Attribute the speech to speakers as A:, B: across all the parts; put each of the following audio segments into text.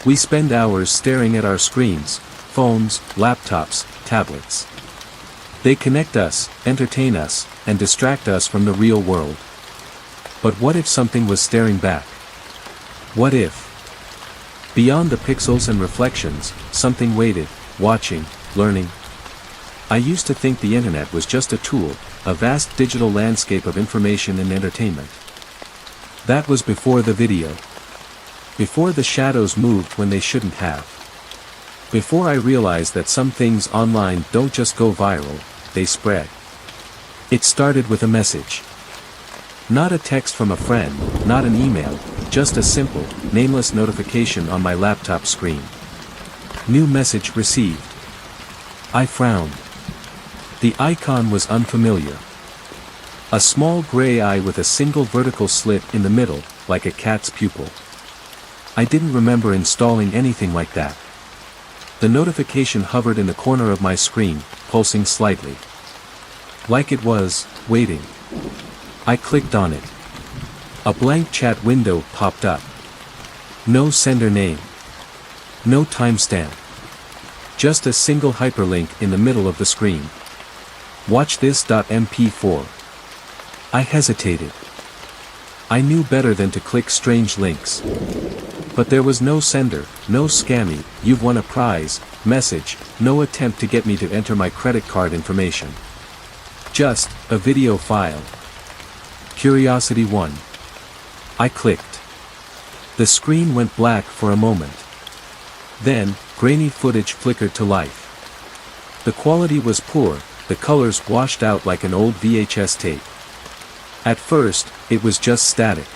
A: We spend hours staring at our screens, phones, laptops, tablets. They connect us, entertain us, and distract us from the real world. But what if something was staring back? What if, beyond the pixels and reflections, something waited, watching, learning? I used to think the internet was just a tool, a vast digital landscape of information and entertainment. That was before the video. Before the shadows moved when they shouldn't have. Before I realized that some things online don't just go viral, they spread. It started with a message. Not a text from a friend, not an email, just a simple, nameless notification on my laptop screen. New message received. I frowned. The icon was unfamiliar. A small gray eye with a single vertical slit in the middle, like a cat's pupil. I didn't remember installing anything like that. The notification hovered in the corner of my screen, pulsing slightly. Like it was, waiting. I clicked on it. A blank chat window popped up. No sender name. No timestamp. Just a single hyperlink in the middle of the screen. Watch this.mp4. I hesitated. I knew better than to click strange links. But there was no sender, no scammy, "you've won a prize" message, no attempt to get me to enter my credit card information. Just a video file. Curiosity 1. I clicked. The screen went black for a moment. Then, grainy footage flickered to life. The quality was poor, the colors washed out like an old VHS tape. At first, it was just static.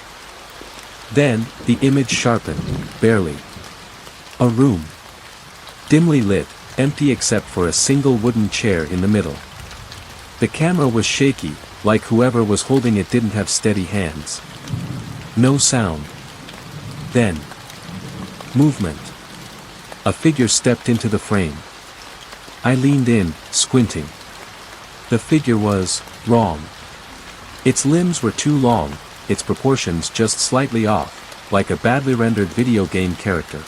A: Then, the image sharpened, barely. A room. Dimly lit, empty except for a single wooden chair in the middle. The camera was shaky, like whoever was holding it didn't have steady hands. No sound. Then, movement. A figure stepped into the frame. I leaned in, squinting. The figure was wrong. Its limbs were too long, its proportions just slightly off, like a badly rendered video game character.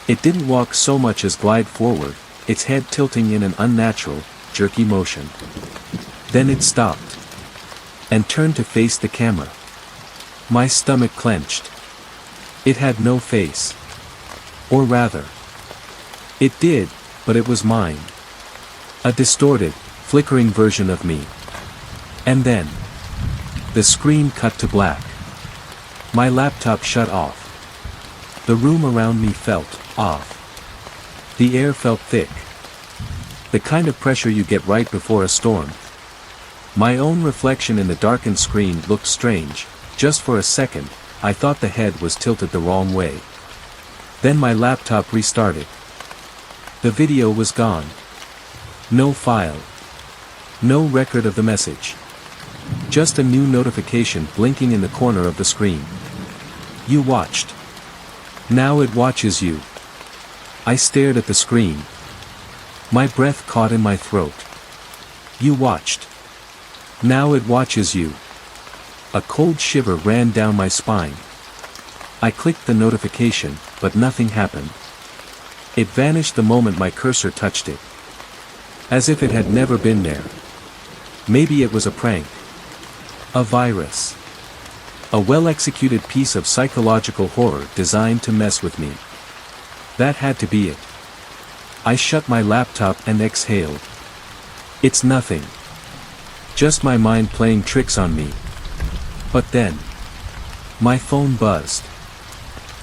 A: It didn't walk so much as glide forward, its head tilting in an unnatural, jerky motion. Then it stopped. And turned to face the camera. My stomach clenched. It had no face. Or rather. It did, but it was mine. A distorted, flickering version of me. And then, the screen cut to black. My laptop shut off. The room around me felt off. The air felt thick. The kind of pressure you get right before a storm. My own reflection in the darkened screen looked strange. Just for a second, I thought the head was tilted the wrong way. Then my laptop restarted. The video was gone. No file. No record of the message. Just a new notification blinking in the corner of the screen. You watched. Now it watches you. I stared at the screen. My breath caught in my throat. You watched. Now it watches you. A cold shiver ran down my spine. I clicked the notification, but nothing happened. It vanished the moment my cursor touched it. As if it had never been there. Maybe it was a prank. A virus. A well-executed piece of psychological horror designed to mess with me. That had to be it. I shut my laptop and exhaled. It's nothing. Just my mind playing tricks on me. But then, my phone buzzed.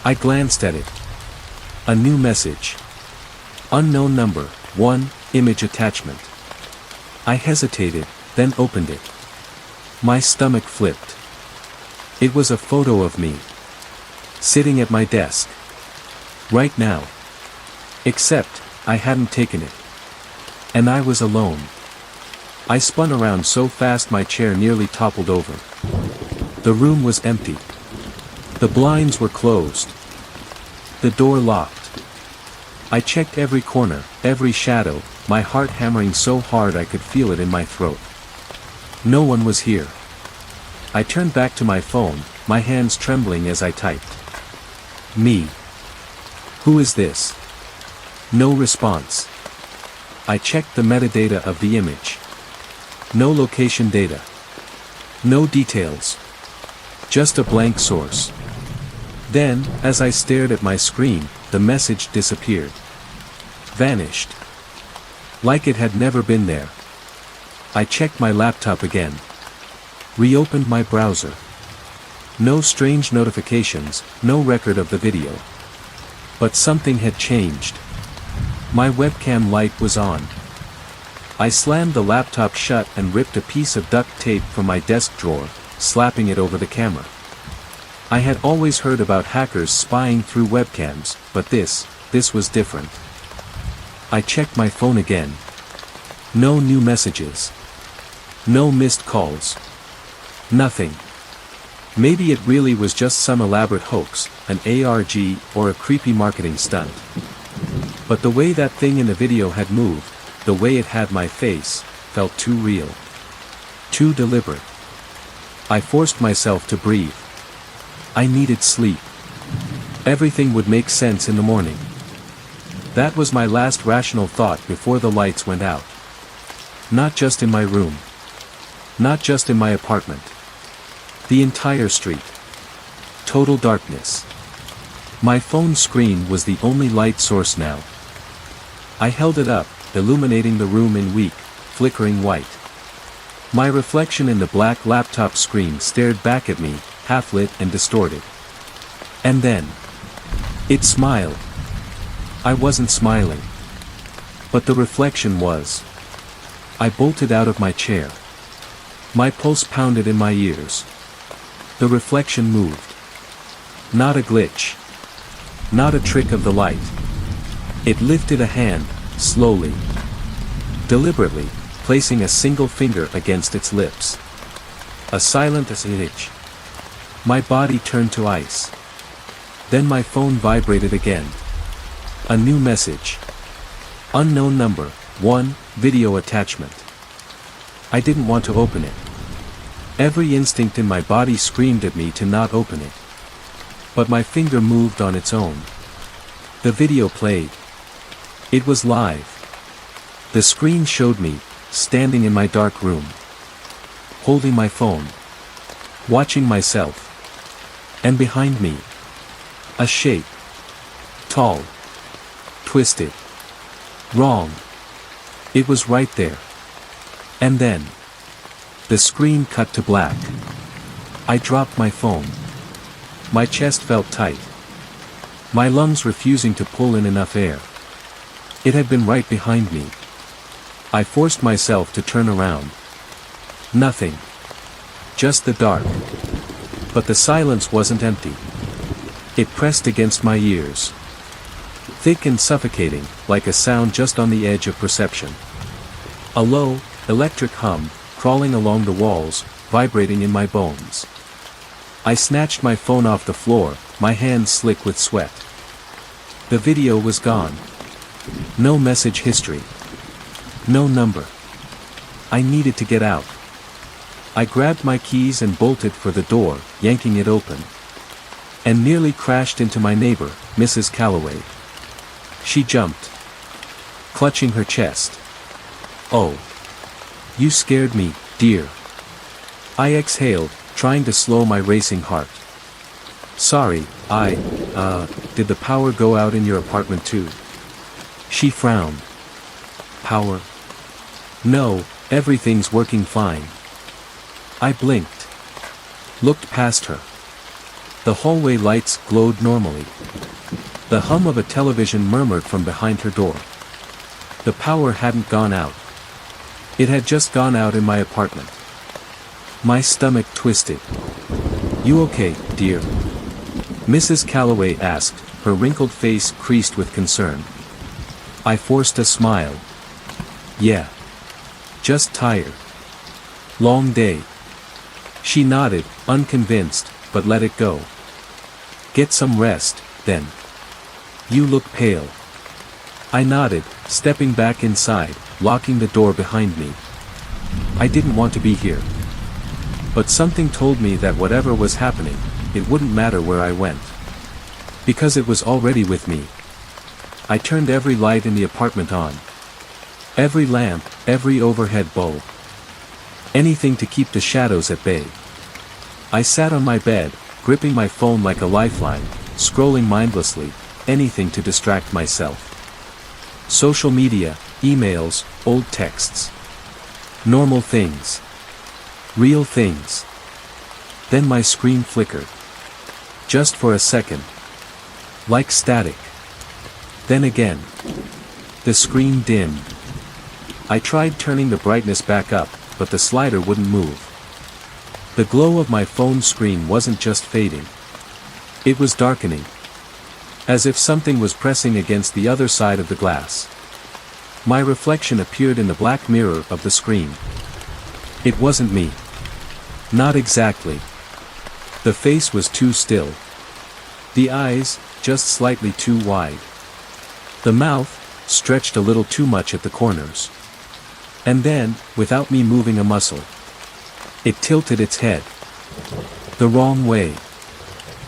A: I glanced at it. A new message. Unknown number, 1, image attachment. I hesitated, then opened it. My stomach flipped. It was a photo of me. Sitting at my desk. Right now. Except, I hadn't taken it. And I was alone. I spun around so fast my chair nearly toppled over. The room was empty. The blinds were closed. The door locked. I checked every corner, every shadow, my heart hammering so hard I could feel it in my throat. No one was here. I turned back to my phone, my hands trembling as I typed. Me. Who is this? No response. I checked the metadata of the image. No location data. No details. Just a blank source. Then, as I stared at my screen, the message disappeared. Vanished. Like it had never been there. I checked my laptop again. Reopened my browser. No strange notifications, no record of the video. But something had changed. My webcam light was on. I slammed the laptop shut and ripped a piece of duct tape from my desk drawer, slapping it over the camera. I had always heard about hackers spying through webcams, but this was different. I checked my phone again. No new messages. No missed calls. Nothing. Maybe it really was just some elaborate hoax, an ARG, or a creepy marketing stunt. But the way that thing in the video had moved, the way it had my face, felt too real. Too deliberate. I forced myself to breathe. I needed sleep. Everything would make sense in the morning. That was my last rational thought before the lights went out. Not just in my room. Not just in my apartment. The entire street. Total darkness. My phone screen was the only light source now. I held it up, illuminating the room in weak, flickering white. My reflection in the black laptop screen stared back at me, half-lit and distorted. And then, it smiled. I wasn't smiling. But the reflection was. I bolted out of my chair. My pulse pounded in my ears. The reflection moved. Not a glitch. Not a trick of the light. It lifted a hand, slowly. Deliberately, placing a single finger against its lips. A silent itch. My body turned to ice. Then my phone vibrated again. A new message. Unknown number, 1, video attachment. I didn't want to open it. Every instinct in my body screamed at me to not open it. But my finger moved on its own. The video played. It was live. The screen showed me, standing in my dark room. Holding my phone. Watching myself. And behind me. A shape. Tall. Twisted. Wrong. It was right there. And then. The screen cut to black. I dropped my phone. My chest felt tight. My lungs refusing to pull in enough air. It had been right behind me. I forced myself to turn around. Nothing. Just the dark. But the silence wasn't empty. It pressed against my ears. Thick and suffocating, like a sound just on the edge of perception. A low, electric hum, crawling along the walls, vibrating in my bones. I snatched my phone off the floor, my hands slick with sweat. The video was gone. No message history. No number. I needed to get out. I grabbed my keys and bolted for the door, yanking it open. And nearly crashed into my neighbor, Mrs. Calloway. She jumped. Clutching her chest. Oh. You scared me, dear. I exhaled, trying to slow my racing heart. Sorry, did the power go out in your apartment too? She frowned. Power? No, everything's working fine. I blinked. Looked past her. The hallway lights glowed normally. The hum of a television murmured from behind her door. The power hadn't gone out. It had just gone out in my apartment. My stomach twisted. You okay, dear? Mrs. Calloway asked, her wrinkled face creased with concern. I forced a smile. Yeah. Just tired. Long day. She nodded, unconvinced, but let it go. Get some rest, then. You look pale. I nodded, stepping back inside, locking the door behind me. I didn't want to be here. But something told me that whatever was happening, it wouldn't matter where I went. Because it was already with me. I turned every light in the apartment on. Every lamp, every overhead bulb. Anything to keep the shadows at bay. I sat on my bed, gripping my phone like a lifeline, scrolling mindlessly, anything to distract myself. Social media, emails, old texts. Normal things. Real things. Then my screen flickered. Just for a second. Like static. Then again. The screen dimmed. I tried turning the brightness back up, but the slider wouldn't move. The glow of my phone screen wasn't just fading. It was darkening. As if something was pressing against the other side of the glass. My reflection appeared in the black mirror of the screen. It wasn't me. Not exactly. The face was too still. The eyes, just slightly too wide. The mouth, stretched a little too much at the corners. And then, without me moving a muscle, it tilted its head. The wrong way.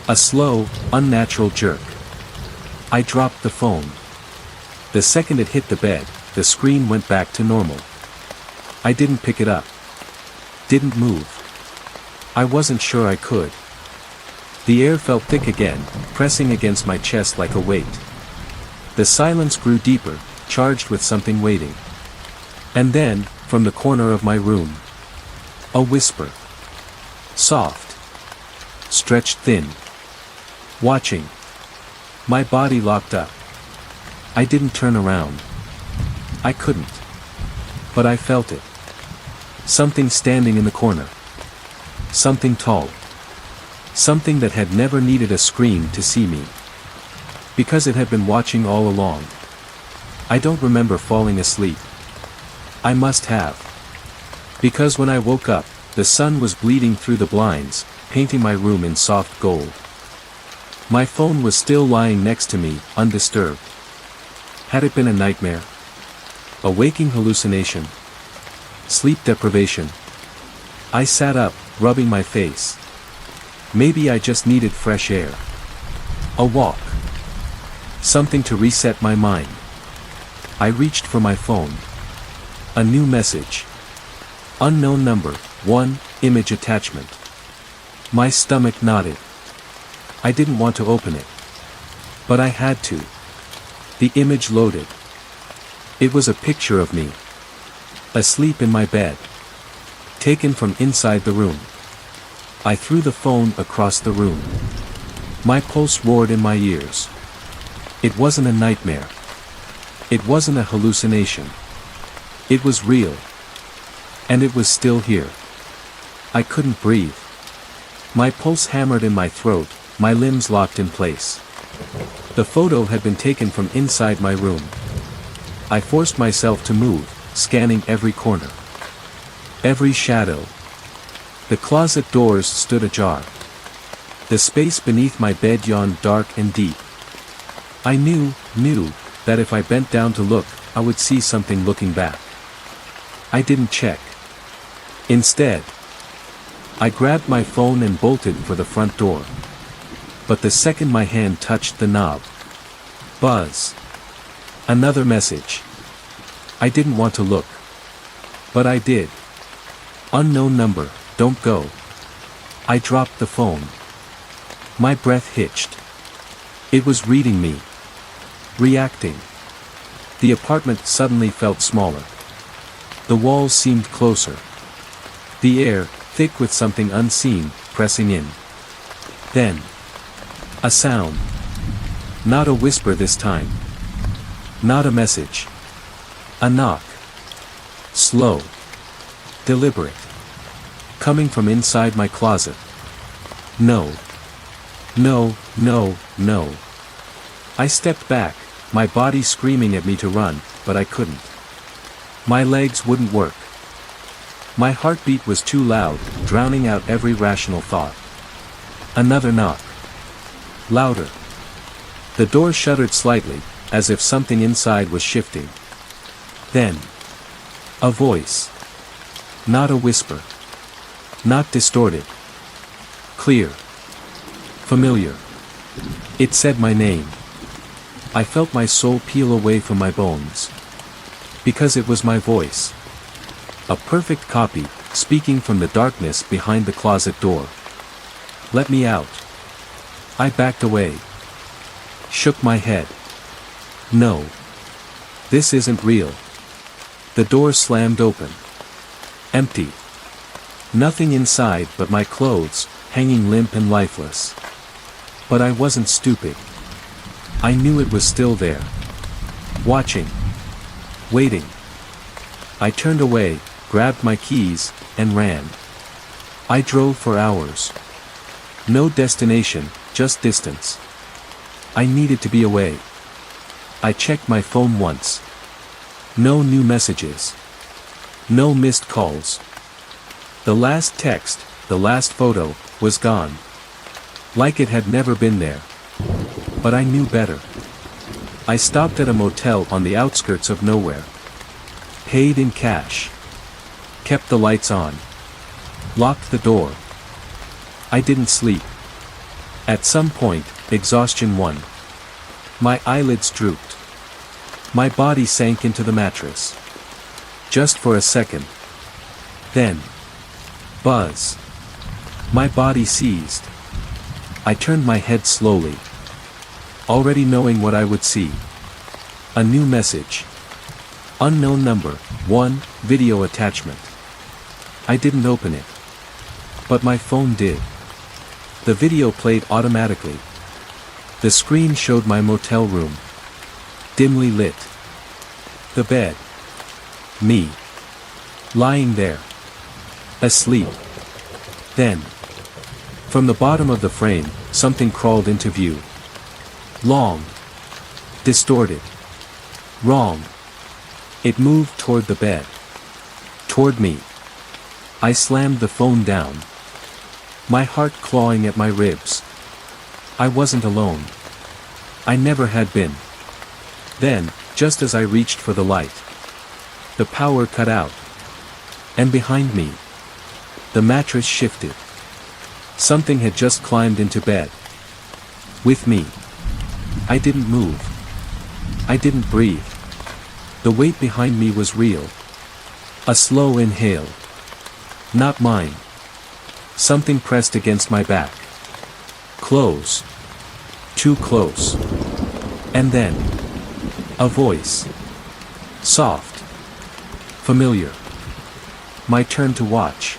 A: A slow, unnatural jerk. I dropped the phone. The second it hit the bed, the screen went back to normal. I didn't pick it up. Didn't move. I wasn't sure I could. The air felt thick again, pressing against my chest like a weight. The silence grew deeper, charged with something waiting. And then, from the corner of my room, a whisper. Soft. Stretched thin. Watching. My body locked up. I didn't turn around. I couldn't. But I felt it. Something standing in the corner. Something tall. Something that had never needed a screen to see me. Because it had been watching all along. I don't remember falling asleep. I must have. Because when I woke up, the sun was bleeding through the blinds, painting my room in soft gold. My phone was still lying next to me, undisturbed. Had it been a nightmare? A waking hallucination? Sleep deprivation? I sat up, rubbing my face. Maybe I just needed fresh air. A walk. Something to reset my mind. I reached for my phone. A new message. Unknown number, 1, image attachment. My stomach nodded. I didn't want to open it. But I had to. The image loaded. It was a picture of me. Asleep in my bed. Taken from inside the room. I threw the phone across the room. My pulse roared in my ears. It wasn't a nightmare. It wasn't a hallucination. It was real. And it was still here. I couldn't breathe. My pulse hammered in my throat, my limbs locked in place. The photo had been taken from inside my room. I forced myself to move, scanning every corner. Every shadow. The closet doors stood ajar. The space beneath my bed yawned dark and deep. I knew that if I bent down to look, I would see something looking back. I didn't check. Instead, I grabbed my phone and bolted for the front door. But the second my hand touched the knob, buzz. Another message. I didn't want to look. But I did. Unknown number, don't go. I dropped the phone. My breath hitched. It was reading me. Reacting. The apartment suddenly felt smaller. The walls seemed closer. The air, thick with something unseen, pressing in. Then. A sound. Not a whisper this time. Not a message. A knock. Slow. Deliberate. Coming from inside my closet. No. No, no, no. I stepped back, my body screaming at me to run, but I couldn't. My legs wouldn't work. My heartbeat was too loud, drowning out every rational thought. Another knock. Louder. The door shuddered slightly, as if something inside was shifting. Then. A voice. Not a whisper. Not distorted. Clear. Familiar. It said my name. I felt my soul peel away from my bones. Because it was my voice. A perfect copy, speaking from the darkness behind the closet door. Let me out. I backed away. Shook my head. No. This isn't real. The door slammed open. Empty. Nothing inside but my clothes, hanging limp and lifeless. But I wasn't stupid. I knew it was still there. Watching. Waiting. I turned away, grabbed my keys, and ran. I drove for hours. No destination, just distance. I needed to be away. I checked my phone once. No new messages. No missed calls. The last text, the last photo, was gone. Like it had never been there. But I knew better. I stopped at a motel on the outskirts of nowhere. Paid in cash. Kept the lights on. Locked the door. I didn't sleep. At some point, exhaustion won. My eyelids drooped. My body sank into the mattress. Just for a second. Then. Buzz. My body seized. I turned my head slowly. Already knowing what I would see. A new message. Unknown number, 1, video attachment. I didn't open it. But my phone did. The video played automatically. The screen showed my motel room. Dimly lit. The bed. Me. Lying there. Asleep. Then. From the bottom of the frame, something crawled into view. Long. Distorted. Wrong. It moved toward the bed. Toward me. I slammed the phone down. My heart clawing at my ribs. I wasn't alone. I never had been. Then, just as I reached for the light, the power cut out. And behind me, the mattress shifted. Something had just climbed into bed. With me. I didn't move. I didn't breathe. The weight behind me was real. A slow inhale. Not mine. Something pressed against my back. Close. Too close. And then. A voice. Soft. Familiar. My turn to watch.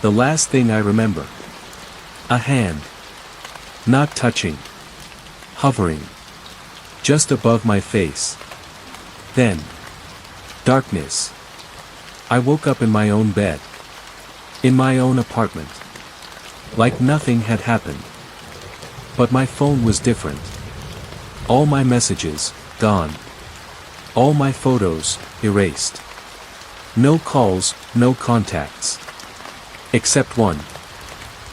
A: The last thing I remember. A hand. Not touching. Hovering. Just above my face. Then. Darkness. I woke up in my own bed. In my own apartment. Like nothing had happened. But my phone was different. All my messages, gone. All my photos, erased. No calls, no contacts. Except one.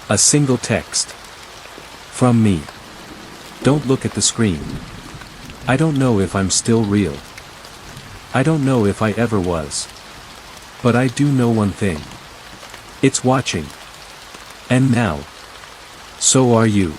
A: A single text. From me. Don't look at the screen. I don't know if I'm still real. I don't know if I ever was. But I do know one thing. It's watching. And now. So are you.